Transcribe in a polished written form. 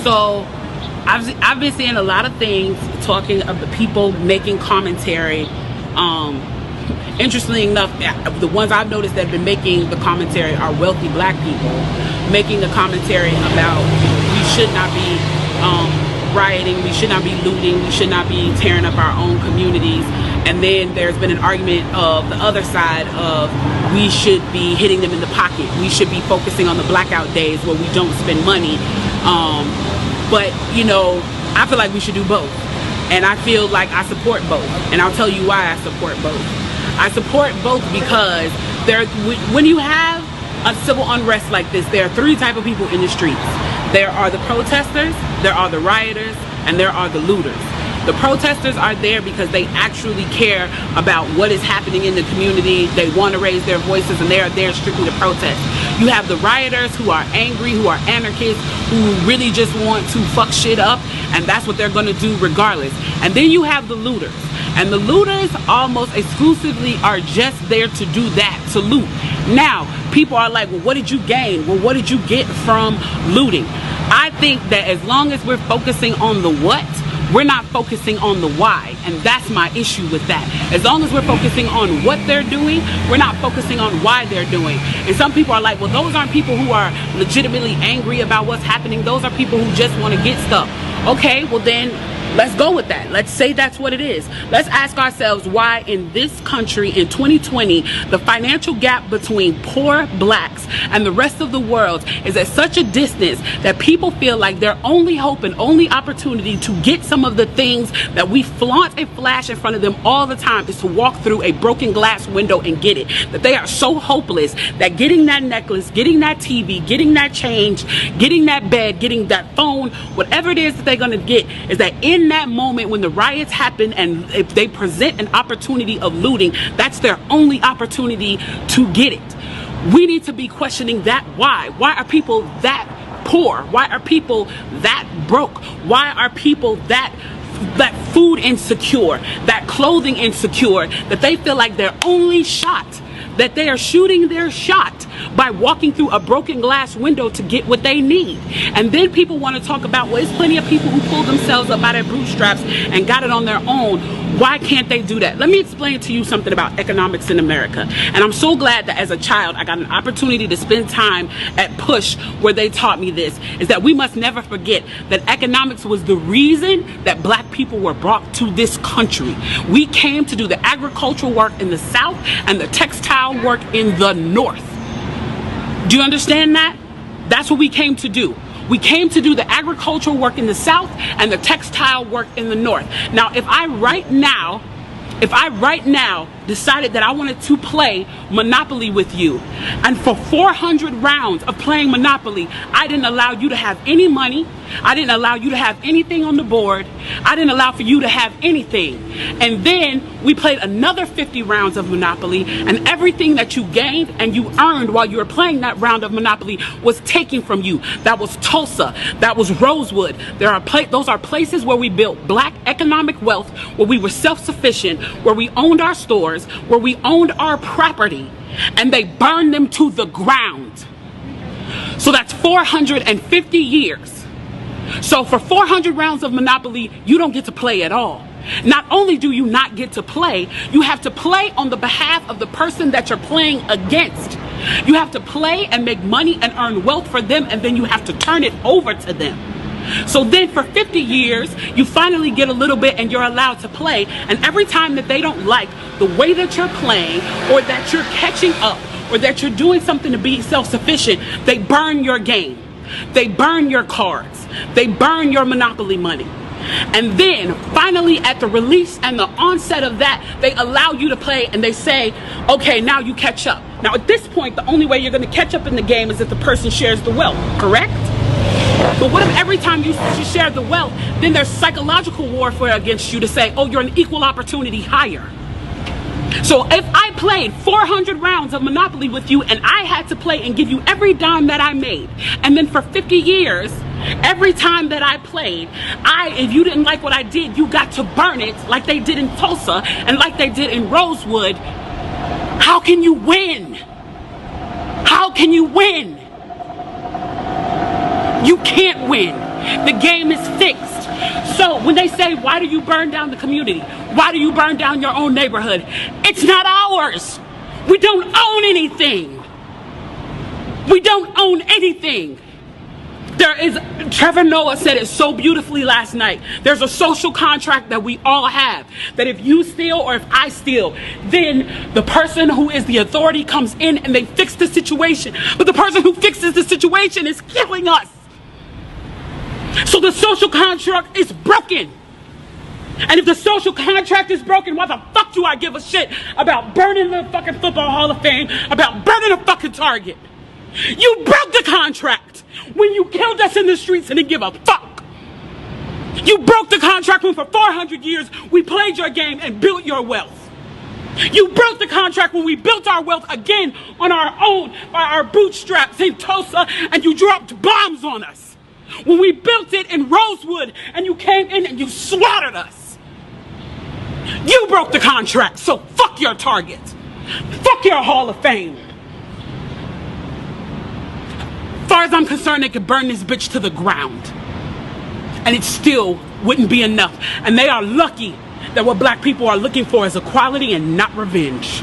So I've been seeing a lot of things talking of the people making commentary. Interestingly enough, the ones I've noticed that have been making the commentary are wealthy black people making the commentary about we should not be rioting, we should not be looting, we should not be tearing up our own communities. And then there's been an argument of the other side of we should be hitting them in the pocket. We should be focusing on the blackout days where we don't spend money. But, you know, I feel like we should do both. And I feel like I support both. And I'll tell you why I support both. I support both because when you have a civil unrest like this, there are three types of people in the streets. There are the protesters, there are the rioters, and there are the looters. The protesters are there because they actually care about what is happening in the community. They want to raise their voices, and they are there strictly to protest. You have the rioters who are angry, who are anarchists, who really just want to fuck shit up, and that's what they're going to do regardless. And then you have the looters. And the looters almost exclusively are just there to do that, to loot. Now, people are like, well, what did you gain? Well, what did you get from looting? I think that as long as we're focusing on the what, we're not focusing on the why, and that's my issue with that. As long as we're focusing on what they're doing, we're not focusing on why they're doing. And some people are like, well, those aren't people who are legitimately angry about what's happening. Those are people who just want to get stuff. Okay, well then, let's go with that. Let's say that's what it is. Let's ask ourselves why in this country in 2020, the financial gap between poor blacks and the rest of the world is at such a distance that people feel like their only hope and only opportunity to get some of the things that we flaunt and flash in front of them all the time is to walk through a broken glass window and get it. That they are so hopeless that getting that necklace, getting that TV, getting that change, getting that bed, getting that phone, whatever it is that they're going to get, is that in that moment when the riots happen and if they present an opportunity of looting, that's their only opportunity to get it. We need to be questioning that why. Why are people that poor? Why are people that broke? Why are people that food insecure, that clothing insecure, that they feel like their only shot, that they are shooting their shot by walking through a broken glass window to get what they need? And then people want to talk about, well, there's plenty of people who pulled themselves up by their bootstraps and got it on their own. Why can't they do that? Let me explain to you something about economics in America. And I'm so glad that as a child I got an opportunity to spend time at Push where they taught me this, is that we must never forget that economics was the reason that black people were brought to this country. We came to do the agricultural work in the South and the textile work in the North. Do you understand that? That's what we came to do. We came to do the agricultural work in the South and the textile work in the North. Now, if I right now decided that I wanted to play Monopoly with you, and for 400 rounds of playing Monopoly, I didn't allow you to have any money, I didn't allow you to have anything on the board, I didn't allow for you to have anything, and then we played another 50 rounds of Monopoly, and everything that you gained and you earned while you were playing that round of Monopoly was taken from you. That was Tulsa, that was Rosewood. Those are places where we built black economic wealth, where we were self-sufficient, where we owned our stores, where we owned our property, and they burned them to the ground. So that's 450 years. So for 400 rounds of Monopoly, you don't get to play at all. Not only do you not get to play, you have to play on the behalf of the person that you're playing against. You have to play and make money and earn wealth for them, and then you have to turn it over to them. So then for 50 years, you finally get a little bit and you're allowed to play. And every time that they don't like the way that you're playing, or that you're catching up, or that you're doing something to be self-sufficient, they burn your game. They burn your cards. They burn your Monopoly money. And then finally at the release and the onset of that, they allow you to play and they say, okay, now you catch up. Now at this point, the only way you're going to catch up in the game is if the person shares the wealth, correct? But what if every time you share the wealth, then there's psychological warfare against you to say, oh, you're an equal opportunity hire. So if I played 400 rounds of Monopoly with you and I had to play and give you every dime that I made, and then for 50 years, every time that I played, if you didn't like what I did, you got to burn it like they did in Tulsa and like they did in Rosewood, how can you win? How can you win? You can't win. The game is fixed. So when they say, why do you burn down the community? Why do you burn down your own neighborhood? It's not ours. We don't own anything. We don't own anything. Trevor Noah said it so beautifully last night. There's a social contract that we all have. That if you steal or if I steal, then the person who is the authority comes in and they fix the situation. But the person who fixes the situation is killing us. So the social contract is broken. And if the social contract is broken, why the fuck do I give a shit about burning the fucking Football Hall of Fame, about burning a fucking Target? You broke the contract when you killed us in the streets and didn't give a fuck. You broke the contract when for 400 years we played your game and built your wealth. You broke the contract when we built our wealth again on our own, by our bootstraps in Tulsa, and you dropped bombs on us. When we built it in Rosewood and you came in and you slaughtered us. You broke the contract, so fuck your Target. Fuck your Hall of Fame. As far as I'm concerned, they could burn this bitch to the ground. And it still wouldn't be enough. And they are lucky that what black people are looking for is equality and not revenge.